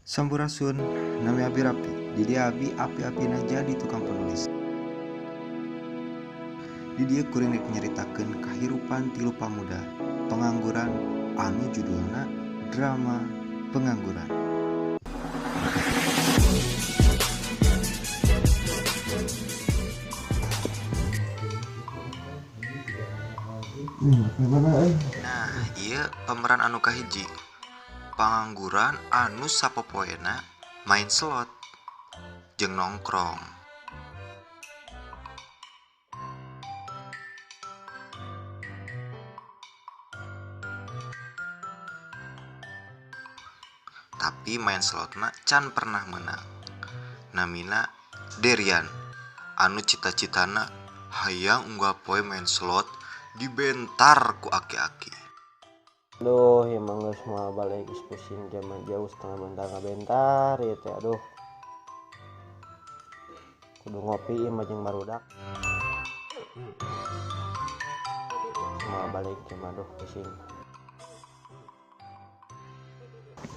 Sampurasun, nami Abi Rapi. Di dia Abi api-apina jadi tukang penulis. Di dia kuringek nyeritakeun kahirupan tilu pamuda pengangguran anu judulna drama pengangguran. Nah, iya pemeran anu kahiji. Pengangguran anu sapopoena main slot jeung nongkrong. Tapi main slotna can pernah menang. Namina Derian anu cita-citana hayang unggah poe main slot dibentar ku aki-aki. Aduh, emang gak semua balik pusing zaman jauh setengah bentar ya teh. Aduh, kudu ngopi imah jeung barudak. Semua balik zaman aduh pusing.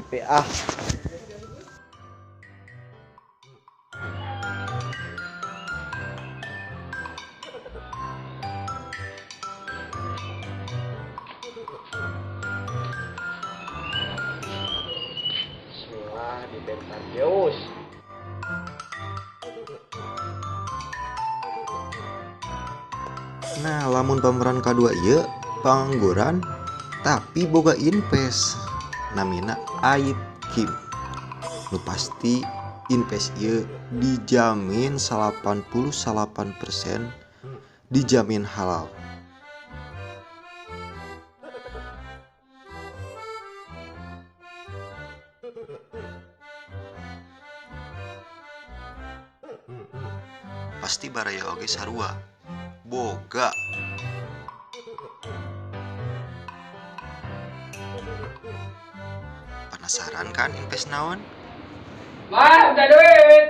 Tapi di bentar jauh. Nah, lamun pemeran kedua ieu pengangguran tapi boga invest. Namina Aib Kim. Nu pasti invest ieu dijamin 88% dijamin halal. Pasti baraya oge sarua boga. Penasaran kan invest naon? Wah, udah duit.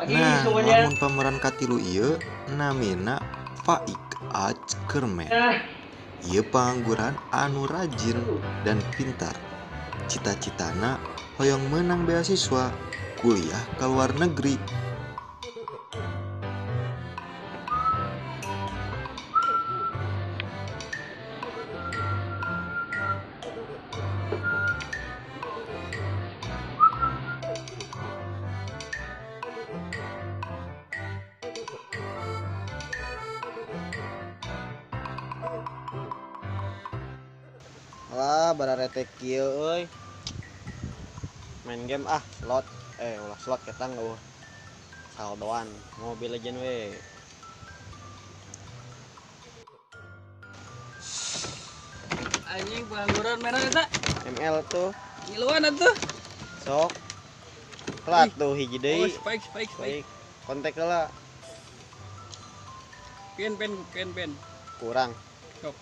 Nah, lamun pemeran katilu ieu namina Faik Ajkermen. Ieu pengangguran anu rajin dan pintar. Cita-citana hoyong menang beasiswa kuliah ke luar negeri. Lah, bararete kieu euy. Main game slot. Ulah slot kita enggak saldoan. Mobile Legend we. Anjing pengangguran mana eta? ML tuh. Ngiluan atuh. Sok. Telat tuh hiji deui. Oh, spike. Kontak heula. Pen. Kurang. Sok.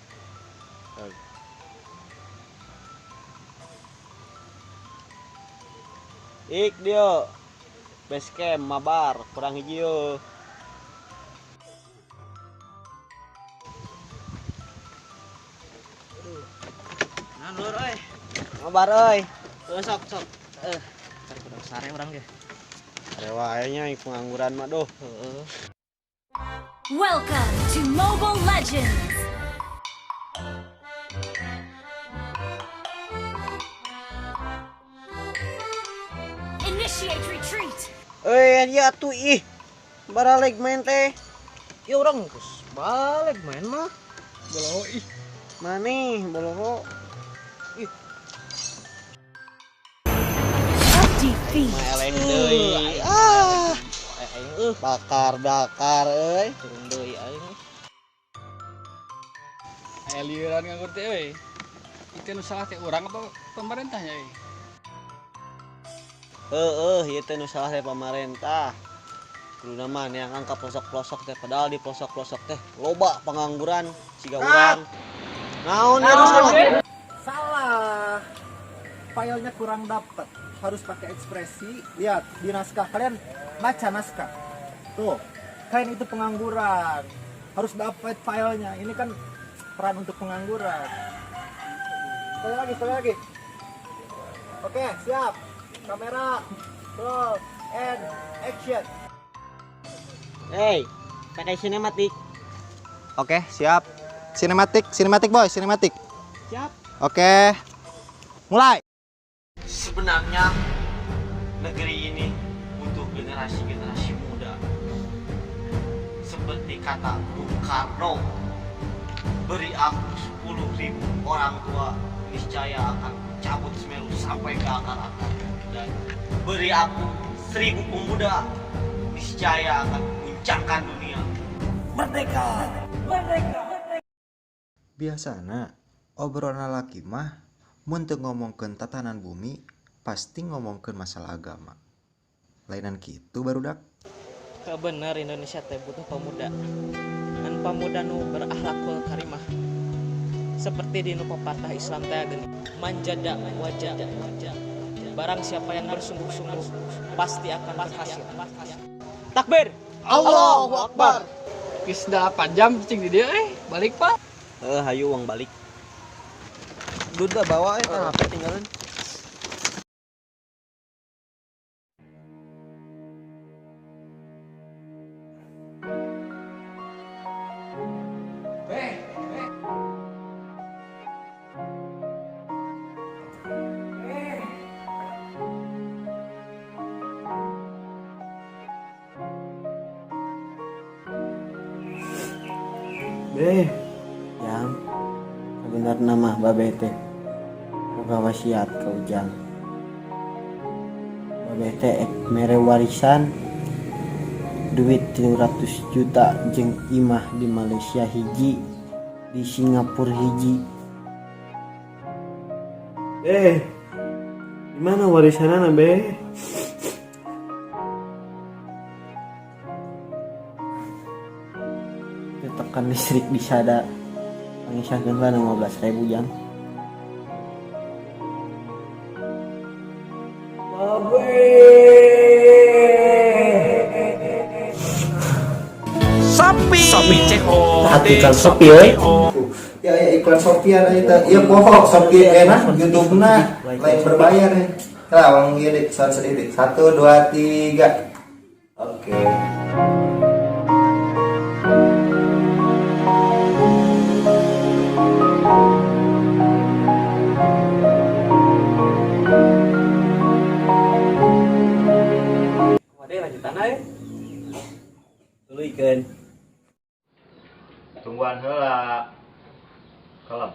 Ik dia base camp mabar kurang hiji yeuh. Nah, lur euy. Mabar euy. Sok. Cari kurang sare urang ge. Are wae nya pengangguran mah doh. Welcome to Mobile Legends! Initiate retreat! Dia tuh baraleg main teh. Ya urang geus balik main mah. Boloho ih. Maneh boloho. Defeat! Eleh deui. Bakar euy. Turun deui aing. Aya lieuran nganggur teh euy. Itu nu salah teh urang apa pemerintahnya euy? Ieu teh nu salah teh pamarentah. Kuduna mah neangan ka pelosok-pelosok teh, padahal di pelosok-pelosok teh loba pengangguran siga urang. Naon ya salah? Salah. Filenya kurang dapat. Harus pakai ekspresi. Lihat di naskah, kalian baca naskah. Tuh, kalian itu pengangguran. Harus dapat filenya. Ini kan peran untuk pengangguran. Sekali lagi. Oke, siap. Kamera, roll, and action. Hey, pakai sinematik. Oke, siap. Sinematik boy, sinematik. Siap. Oke. Mulai. Sebenarnya negeri ini butuh generasi-generasi muda. Seperti kata Bung Karno, beri aku 10.000 orang tua, niscaya akan cabut Semeru sampai ke akar-akar. Dan beri aku 1.000 pemuda, niscaya akan guncangkan dunia. Merdeka! Biasana obrolan laki mah mun teu ngomongkeun tatanan bumi pasti ngomongkeun masalah agama. Lainan kitu barudak. Bener Indonesia teh butuh pemuda dan pemuda nu berakhlakul karimah seperti di nu pepatah Islam teh geuning manjada wajah barang siapa yang bersungguh-sungguh pasti akan berhasil. Takbir, Allahu Akbar. Geus 8 jam cing di dieu balik Pak. Hayu uang balik. Duda bawa HP tinggalin. Jang, sebenarnya mah babe teh boga wasiat ka Ujang. Babe teh mere warisan duit 300 juta jeung imah di Malaysia hiji, di Singapura hiji. Gimana warisanana be? Tekan listrik bisa ada pangisahkeun lah 15.000 jang. Shopee COD. Iklan Shopee euy. Ya iklan Shopee ada itu. Ya pokok Shopee enak, YouTube-na lain berbayar ya. Lah, wong ieu dik sound sedikit. 1 2 3. Oke. Wade lanjutan ae. Tuluikeun. Tungguan heula. Kalem.